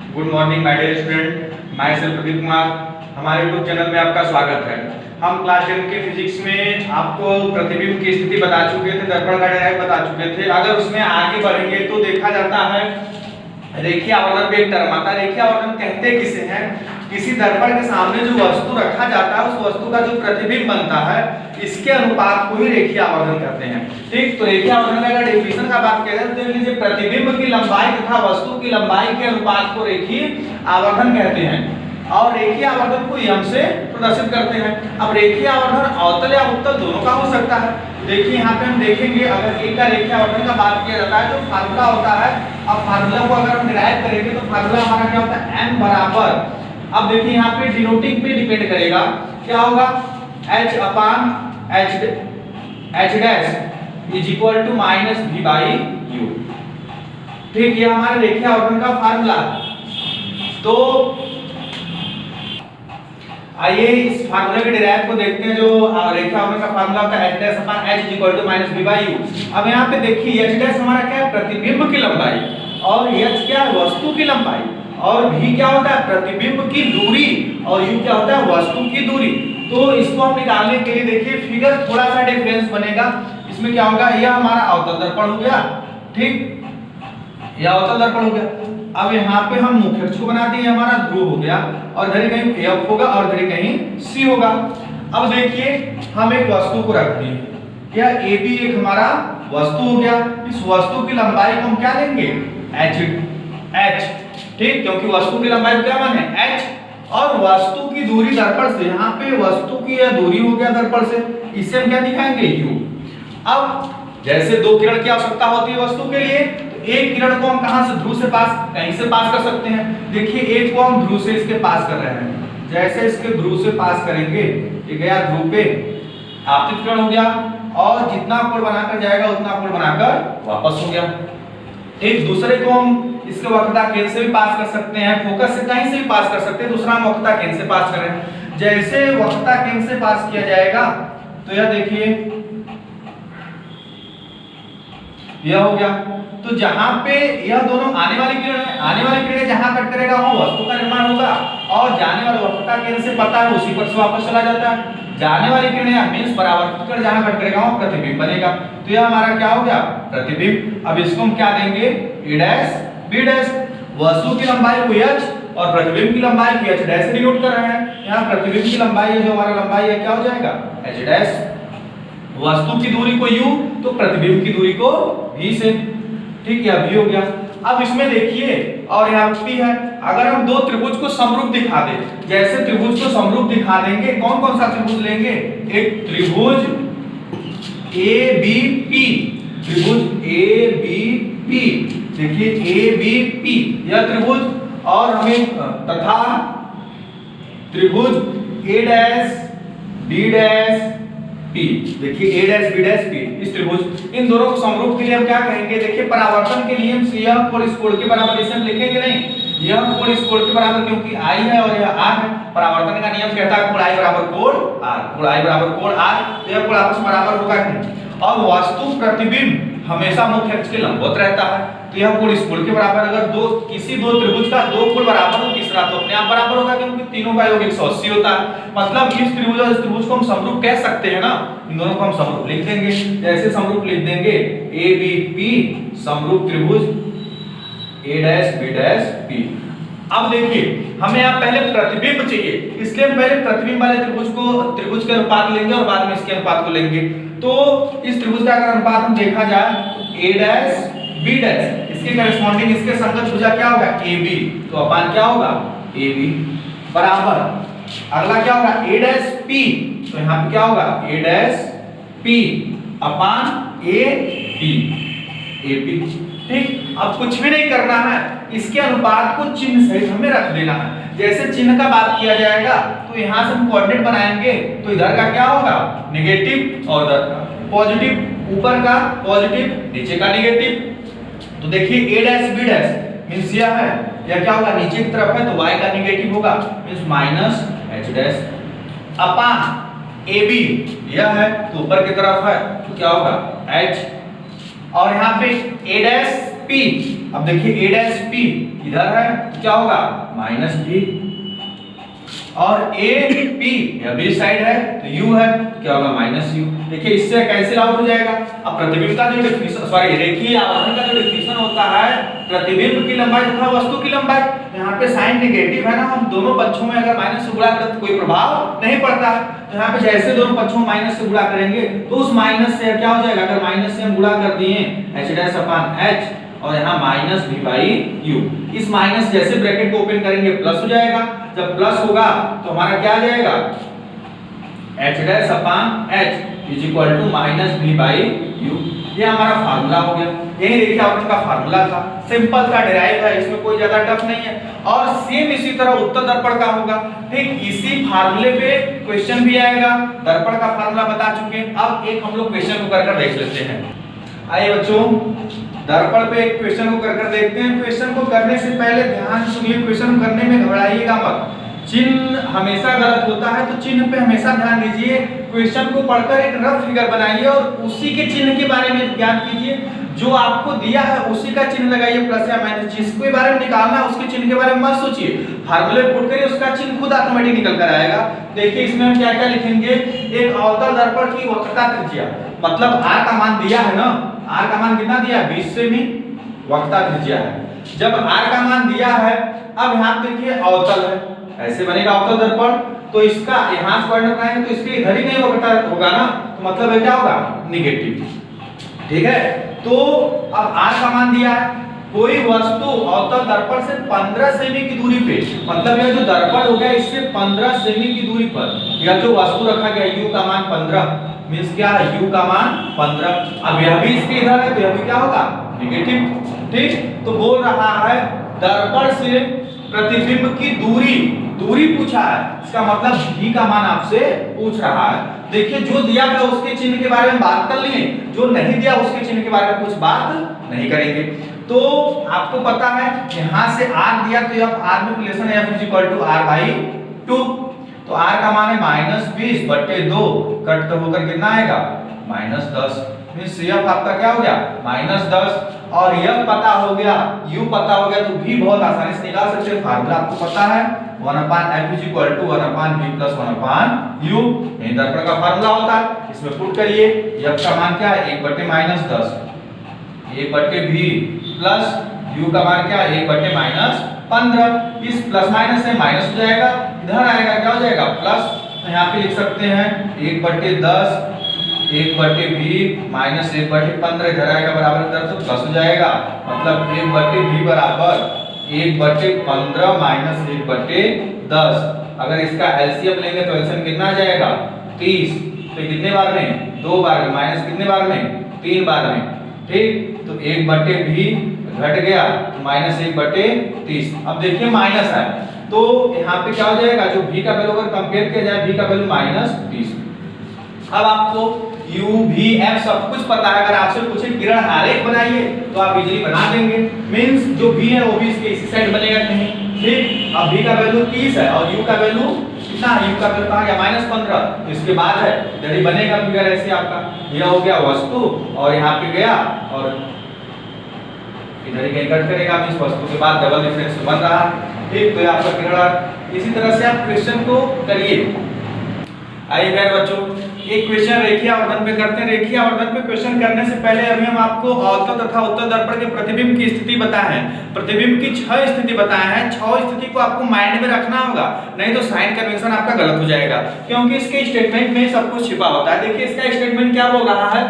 Good morning my dear student, myself Pradeep Kumar. हमारे YouTube channel में आपका स्वागत है। हम क्लास 10 के फिजिक्स में आपको प्रतिबिंब की स्थिति बता चुके थे, दर्पण का डायरेक्ट बता चुके थे। अगर उसमें आगे बढ़ेंगे तो देखा जाता है रेखीय आवर्धन पे एक टर्म आता है। रेखीय आवर्धन कहते किसे हैं? किसी दर्पण के सामने जो वस्तु रखा जाता है उस वस्तु का जो प्रतिबिंब बनता है इसके अनुपात को ही रेखीय आवर्धन कहते हैं। ठीक, तो रेखीय आवर्धन का अगर डेफिनेशन का बात करें तो लीजिए प्रतिबिंब की लंबाई तथा वस्तु की लंबाई के अनुपात को रेखीय आवर्धन कहते हैं और रेखीय आवर्धन को m से प्रदर्शित करते हैं। अब रेखीय आवर्धन अवतल या उत्तल दोनों का हो सकता है। देखिए यहाँ पे हम देखेंगे अगर एक का रेखीय आवर्धन का बात किया जाता है तो फार्मूला होता है। अब फार्मूला को अगर हम डिराइव करेंगे तो फार्मूला हमारा क्या होता है? n बराबर, अब देखिए यहाँ पे डिनोटिंग पे डिपेंड करेगा, क्या होगा? h upon h dash is equal to minus v by u। ठीक, ये हमारे रेखीय आवर्धन का फार्मूला है। तो आइए इस फार्मूले के डिराइव को देखते हैं। जो रेखीय आवर्धन का फार्मूला होता है h dash upon h is equal to minus v by u। अब यहाँ पे देखिए h डैश हमारा क्या है? प्रतिबिंब की लंबाई, और h क्या है? वस्तु की लंबाई, और v क्या होता है? प्रतिबिंब की दूरी, और u क्या होता है? वस्तु की दूरी। तो इसको हम निकालने के लिए देखिए फिगर थोड़ा सा डिफरेंस बनेगा। इसमें क्या होगा? यह हमारा अवतल दर्पण हो गया। ठीक, यह अवतल दर्पण हो गया। अब यहाँ पे हम मुख्य अक्ष को बना दिए, हमारा ध्रुव हो गया, और इधर कहीं f होगा और इधर कहीं c होगा। अब देखिए हम एक वस्तु को रख दिए, क्या AB एक हमारा वस्तु हो गया। इस वस्तु की लंबाई को हम क्या लेंगे? h। ठीक, क्योंकि वस्तु की लंबाई क्या मान है? h, और वस्तु की दूरी दर्पण से, यहाँ पे वस्तु की यह दूरी हो गया दर्पण से, इसे हम क्या दिखाएंगे? u। अब जैसे दो किरण की आवश्यकता होती है वस्तु के लिए, तो एक किरण को हम कहां से? ध्रुव से पास, कहीं से पास कर सकते हैं। देखिए एक को हम ध्रुव से इसके पास कर रहे हैं, जैसे इसके ध्रुव से पास करेंगे ये गया ध्रुव पे, आपतित किरण हो गया, और जितना कोण बनाकर जाएगा उतना कोण बनाकर वापस हो गया। एक दूसरे को हम इसके वक्रता केंद्र से भी पास कर सकते हैं, फोकस से कहीं से भी पास कर सकते हैं। दूसरा हम वक्रता केंद्र से पास कर रहे हैं, जैसे वक्रता केंद्र से पास किया जाएगा तो यह देखिए यह हो गया। तो जहां पे यह दोनों आने वाली किरण है, आने वाली किरण जहां कट करेगा वहां वस्तु का निर्माण होगा, और जाने वाले वक्रता केंद्र से पता है उसी पर से वापस चला जाता है। जाने वाली किरण मींस परावर्तित किरण जहां कट करेगा वहां प्रतिबिंब बनेगा। तो यह हमारा क्या हो गया? प्रतिबिंब। अब इसको हम क्या देंगे? a dash b dash. वस्तु की लंबाई को h और प्रतिबिंब की लंबाई को h डैश से डिनोट कर रहे हैं। यहाँ प्रतिबिंब की लंबाई है, जो हमारा लंबाई है, क्या हो जाएगा? h dash. वस्तु की दूरी को u, तो प्रतिबिंब की दूरी को v से। ठीक है, v हो गया। अब इसमें देखिए और यहाँ p है। अगर हम दो त्रिभुज को समरूप दिखा दें, जैसे त्रिभुज को समरूप दिखा देंगे, कौन कौन सा त्रिभुज लेंगे? एक त्रिभुज ABP, त्रिभुज ABP, देखिए ABP यह त्रिभुज, और हमें तथा त्रिभुज A dash B dash P, देखिए A dash B dash P, इस त्रिभुज, इन दोनों को समरूप के लिए हम क्या कहेंगे? देखिए परावर्तन के नियम से यह कोण इस कोण के बराबर, इसे हम लिखेंगे नहीं, यह कोण इस कोण के बराबर, क्योंकि I है और यह R है। परावर्तन का नियम कहता है कोण I बराबर कोण R, कोण I बराबर कोण R, तो यह कोण आपस में बराबर होगा नहीं। और वस्तु प्रतिबिंब हमेशा मुख्य अक्ष के लंबवत रहता है, तो यह कोण इस कोण के बराबर। अगर किसी दो त्रिभुज का दो कोण बराबर हो, तीसरा तो अपने आप बराबर होगा, क्योंकि तीनों का योग 180 होता है। मतलब इस त्रिभुज और इस त्रिभुज को हम समरूप कह सकते हैं ना, इन दोनों को हम समरूप लिख देंगे। जैसे समरूप लिख देंगे ABP समरूप त्रिभुज A dash B dash P। अब देखिए हमें यहाँ पहले प्रतिबिंब चाहिए, इसलिए हम पहले प्रतिबिंब वाले त्रिभुज के अनुपात लेंगे और बाद में इसके अनुपात को लेंगे। तो इस त्रिभुज का अगर अनुपात हम देखा जाए तो A डैश B डैश, इसके करेस्पॉन्डिंग इसके संगत भुजा क्या होगा? AB, तो अपान क्या होगा? AB बराबर, अगला क्या होगा? A डैश P, तो यहाँ पे क्या होगा? A dash P upon AB, AP। ठीक, अब कुछ भी नहीं करना है, इसके अनुपात को चिन्ह सहित हमें रख देना है। जैसे चिन्ह का बात किया जाएगा तो यहाँ से हम कोऑर्डिनेट बनाएंगे, तो इधर का क्या होगा? नेगेटिव, और इधर का पॉजिटिव, ऊपर का पॉजिटिव, नीचे का नेगेटिव। तो देखिए A dash B dash means यह है, यह क्या होगा? नीचे की तरफ है तो y का नेगेटिव होगा, मींस माइनस h डैश अपान AB, यह है तो ऊपर की तरफ है तो क्या होगा? h, और यहाँ पे A डैश P अब देखिए a डैश p इधर है, क्या होगा माइनस b, और a p यह b साइड है तो u है, क्या होगा माइनस u। देखिए इससे कैंसिल आउट हो जाएगा। अब प्रतिबिंब का जो डिफिनेशन, सॉरी रेखीय आवर्धन का जो डिफिनेशन होता है प्रतिबिंब की लंबाई तथा वस्तु की लंबाई, यहाँ पे साइन नेगेटिव है ना, हम दोनों पक्षों में अगर माइनस से गुणा करें तो कोई प्रभाव नहीं पड़ता है। तो यहाँ पे जैसे दोनों पक्षों में माइनस से गुणा करेंगे तो उस माइनस से क्या हो जाएगा, अगर माइनस से हम गुणा कर दिए h डैश अपॉन h और यहाँ माइनस v बाई u, इस माइनस जैसे ब्रैकेट को ओपन करेंगे प्लस हो जाएगा, जब प्लस होगा तो हमारा क्या आ जाएगा h dash upon h is equal to minus v by u। ये हमारा फार्मूला हो गया, यही रेखीय आवर्धन का फार्मूला था, सिंपल सा डिराइव है, इसमें कोई ज्यादा टफ नहीं है। और सेम इसी तरह उत्तर दर्पण का होगा, ठीक इसी फार्मूले पे क्वेश्चन भी आएगा, दर्पण का फार्मूला बता चुके हैं। अब एक हम लोग क्वेश्चन को कर देख लेते हैं। आइए बच्चों दर्पण पे एक क्वेश्चन को कर देखते हैं। क्वेश्चन को करने से पहले ध्यान सुनिए, क्वेश्चन करने में घबराइएगा मत, चिन्ह हमेशा गलत होता है तो चिन्ह पे हमेशा ध्यान दीजिए। क्वेश्चन को पढ़कर एक रफ फिगर बनाइए और उसी के चिन्ह के बारे में ज्ञान कीजिए, जो आपको दिया है उसी का चिन्ह लगाइए, प्लस या माइनस, जिसके बारे में निकालना है उसके चिन्ह के बारे में मत सोचिए, फार्मूले पुट करिए, उसका चिन्ह खुद ऑटोमेटिक निकल कर आएगा। देखिए इसमें हम क्या क्या लिखेंगे, एक अवतल दर्पण की वक्रता त्रिज्या, मतलब r का मान दिया है ना, r का मान कितना दिया है 20 सेमी, वक्रता त्रिज्या है। जब r का मान दिया है, अब यहाँ देखिए अवतल है, ऐसे बनेगा अवतल दर्पण, तो इसका यहाँ से पॉइंट बनाएंगे तो इसके इधर ही नहीं वक्रता होगा ना, तो मतलब है क्या होगा नेगेटिव, ठीक है। तो अब r का मान दिया है, कोई वस्तु अवतल दर्पण से 15 सेमी की दूरी पे, मतलब यह जो दर्पण हो गया इससे 15 सेमी की दूरी पर यह जो वस्तु रखा गया u का मान 15, मींस क्या है u का मान 15। अब यह भी इसके इधर है तो यह भी क्या होगा नेगेटिव, ठीक। तो बोल रहा है दर्पण से प्रतिबिंब की दूरी पूछा है, इसका मतलब v का मान आपसे पूछ रहा है। देखिए जो दिया गया उसके चिन्ह के बारे में बात कर लिए, जो नहीं दिया उसके चिन्ह के बारे में कुछ बात नहीं करेंगे। तो आपको पता है यहाँ से r दिया तो अब r में relation f is equal to r by 2, तो r का मान है -20/2, कट तो होकर कितना आएगा -10, मींस f आपका क्या हो गया -10, और f पता हो गया, u पता हो गया, तो v बहुत आसानी से निकाल सकते हैं। फार्मूला आपको पता है 1/f is equal to 1/v plus 1/u, यही दर्पण का फार्मूला होता है। इसमें पुट करिए, f का मान क्या है 1/-10, 1/v प्लस u का मान क्या है 1/-15, इस प्लस माइनस से माइनस हो जाएगा, इधर आएगा क्या हो जाएगा प्लस, तो यहाँ पे लिख सकते हैं 1/10 1/v माइनस 1/15, इधर आएगा बराबर, इधर तो प्लस हो जाएगा, मतलब 1/v बराबर 1/15 माइनस 1/10। अगर इसका एलसीएम लेंगे तो एलसीएम कितना आ जाएगा 30, तो कितने बार में 2 बार में, माइनस कितने बार में 3 बार में, ठीक। तो 1/v घट गया तो माइनस 1/30। अब देखिए माइनस है तो यहाँ पे क्या हो जाएगा, जो v का वैल्यू अगर कंपेयर किया जाए v का वैल्यू -30। अब आपको u v f सब कुछ पता है, अगर आपसे पूछे किरण आरेख बनाइए तो आप इजीली बना देंगे, मींस जो v है वो भी इसके इसी साइड बनेगा कहीं, ठीक। अब v का वैल्यू 30 है और u का वैल्यू कितना है, u का वैल्यू कहां गया -15, तो इसके बाद है इधर ही बनेगा फिगर ऐसे आपका, यह हो गया वस्तु और यहाँ पे गया और इधर ही कहीं कट करेगा, इस वस्तु के बाद डबल डिफरेंस बन रहा, ठीक। तो ये आपका किरण, इसी तरह से आप क्वेश्चन को करिए। आइए मेरे बच्चों एक क्वेश्चन रेखीय आवर्धन पे करते हैं। रेखीय आवर्धन पे क्वेश्चन करने से पहले अभी हम आपको अवतल तथा उत्तल दर्पण के प्रतिबिंब की स्थिति बताए हैं, प्रतिबिंब की 6 स्थिति बताए हैं। 6 स्थिति को आपको माइंड में रखना होगा, नहीं तो साइन कन्वेंशन आपका गलत हो जाएगा, क्योंकि इसके स्टेटमेंट में सब कुछ छिपा होता है। देखिए इसका स्टेटमेंट क्या बोल रहा है,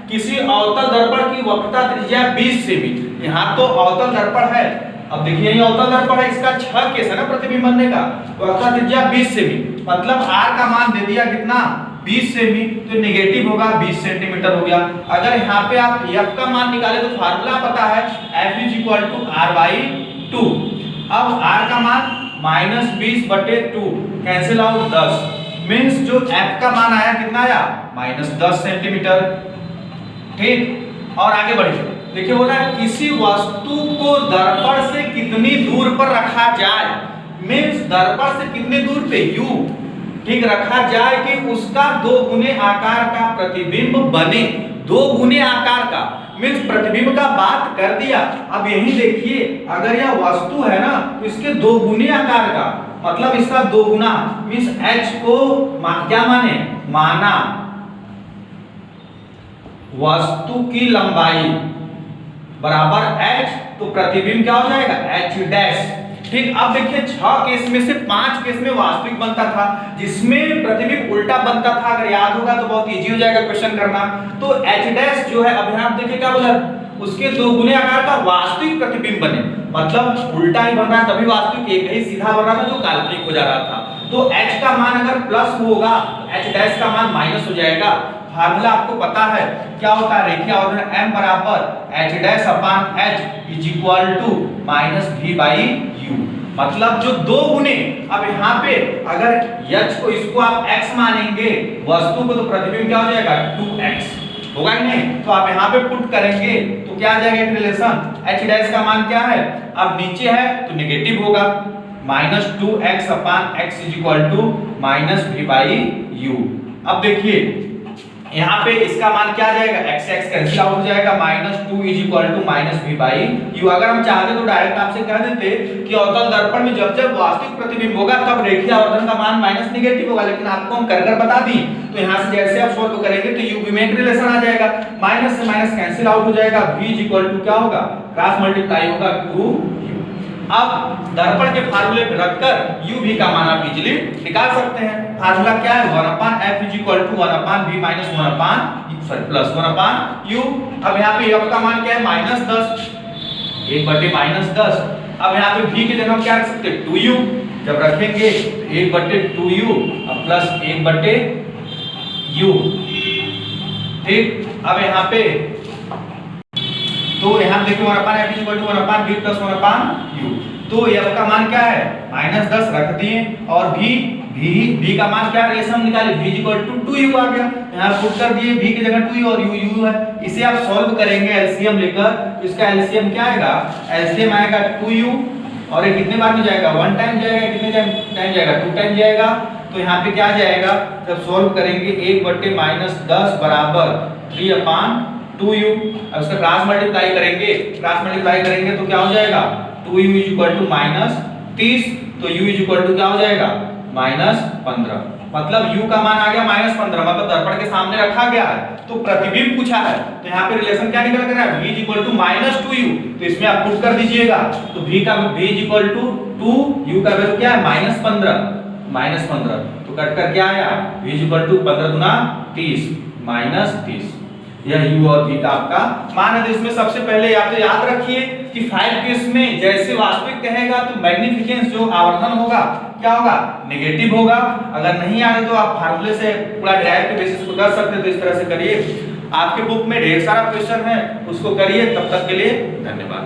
किसी अवतल दर्पण की वक्रता त्रिज्या 20 सेमी, यहाँ तो अवतल दर्पण है, अब देखिए ये अवतल दर्पण है, इसका 6 केस है ना प्रतिबिंब बनने का, वक्रता त्रिज्या 20 सेमी, मतलब r का मान दे दिया कितना 20 सेमी, तो नेगेटिव होगा 20 सेंटीमीटर हो गया। अगर यहाँ पे आप f का मान निकाले तो फार्मूला पता है f is equal to r by 2। अब r का मान -20/2 कैंसिल आउट 10, मींस जो f का मान आया कितना आया -10 सेंटीमीटर, ठीक। और आगे बढ़िए, देखिए बोला किसी वस्तु को दर्पण से कितनी दूर पर रखा जाए, मींस दर्पण से कितनी दूर पे u, ठीक, रखा जाए कि उसका 2 गुने आकार का प्रतिबिंब बने। दो गुने आकार का, मीन्स प्रतिबिंब का बात कर दिया। अब यही देखिए, अगर यह वस्तु है ना तो इसके दो गुने आकार का, मतलब इसका दो गुना, मीन्स h को क्या माने, माना वस्तु की लंबाई बराबर h, तो प्रतिबिंब क्या हो जाएगा, h डैश। ठीक, अब देखिए 6 केस में से 5 केस में वास्तविक बनता था, जिसमें प्रतिबिंब उल्टा बनता था। अगर याद होगा तो बहुत इजी हो जाएगा क्वेश्चन करना। तो h डैश जो है, अब यहां आप देखिए क्या बोला, उसके दो गुने आकार का वास्तविक प्रतिबिंब बने, मतलब उल्टा ही बन रहा है, तभी वास्तविक एक ही सीधा बन रहा था जो काल्पनिक हो जा रहा था। तो h का मान अगर प्लस होगा, h डैश का मान माइनस हो जाएगा। फार्मूला आपको पता है क्या होता है, रेखीय आवर्धन m बराबर h dash upon h is equal to minus v by u, मतलब जो दो गुने। अब यहाँ पे अगर h को, इसको आप x मानेंगे, वस्तु को, तो प्रतिबिंब क्या हो जाएगा, 2x होगा कि नहीं। तो आप यहाँ पे पुट करेंगे तो क्या आ जाएगा रिलेशन, h डैश का मान क्या है, अब नीचे है तो नेगेटिव होगा, minus 2x upon x is equal to minus v by u। अब देखिए यहाँ पे इसका मान क्या आ जाएगा, x x कैंसिल आउट हो जाएगा, minus 2 is equal to minus v by u। अगर हम चाहते तो डायरेक्ट आपसे कह देते कि अवतल दर्पण में जब जब वास्तविक प्रतिबिंब होगा तब रेखीय आवर्धन का मान माइनस नेगेटिव होगा, लेकिन आपको हम कर बता दी। तो यहाँ से जैसे आप सोल्व करेंगे तो u v में एक रिलेशन आ जाएगा, माइनस से माइनस कैंसिल आउट हो जाएगा, v इज इक्वल टू क्या होगा, क्रॉस मल्टीप्लाई होगा 2u। अब दर्पण के फार्मूले पे रखकर u v का मान आप इजीली निकाल सकते हैं। फार्मूला क्या है, 1/f is equal to 1/v minus 1/, plus 1/u। अब यहाँ पे f का मान क्या है, माइनस 10, 1/-10। अब यहाँ पे v की जगह हम क्या रख सकते हैं, 2u। जब रखेंगे तो 1/2u और प्लस 1/u। ठीक, अब यहाँ पे तो यहाँ देखिए 1/f is equal to 1/v plus 1/u। तो f का मान क्या है, माइनस 10 रख दिए, और v का मान क्या रिलेशन निकाले, v is equal to 2u आ गया, यहाँ पुट कर दिए, v की जगह 2u और u है। इसे आप सॉल्व करेंगे एलसीएम लेकर, तो इसका एलसीएम क्या आएगा, एलसीएम आएगा 2u, और ये कितने बार में जाएगा, 1 टाइम जाएगा, कितने टाइम जाएगा, 2 टाइम जाएगा। तो यहाँ पे क्या जाएगा, जब सॉल्व करेंगे 1/-10 बराबर 3/2u। अब इसका क्रॉस मल्टीप्लाई करेंगे तो क्या हो जाएगा, 2u is equal to minus 30, तो u इज इक्वल टू क्या हो जाएगा, माइनस 15। मतलब u का मान आ गया माइनस 15, मतलब दर्पण के सामने रखा गया है तो प्रतिबिंब पूछा है, तो यहाँ पे रिलेशन क्या निकल कर रहा है, v is equal to minus 2u। तो इसमें आप पुट कर दीजिएगा, तो v is equal to 2, u का वैल्यू क्या है, माइनस 15। तो कट कर क्या आया, v इज इक्वल टू 15 गुना 30 माइनस 30। यह u और v का आपका मान है। तो इसमें सबसे पहले आप तो याद रखिए कि 5 केस में जैसे वास्तविक कहेगा तो मैग्निफिकेंस जो आवर्धन होगा क्या होगा, नेगेटिव होगा। अगर नहीं आ रहे तो आप फार्मूले से पूरा डिराइव के बेसिस पे कर सकते हैं, तो इस तरह से करिए। आपके बुक में ढेर सारा क्वेश्चन है, उसको करिए। तब तक के लिए धन्यवाद।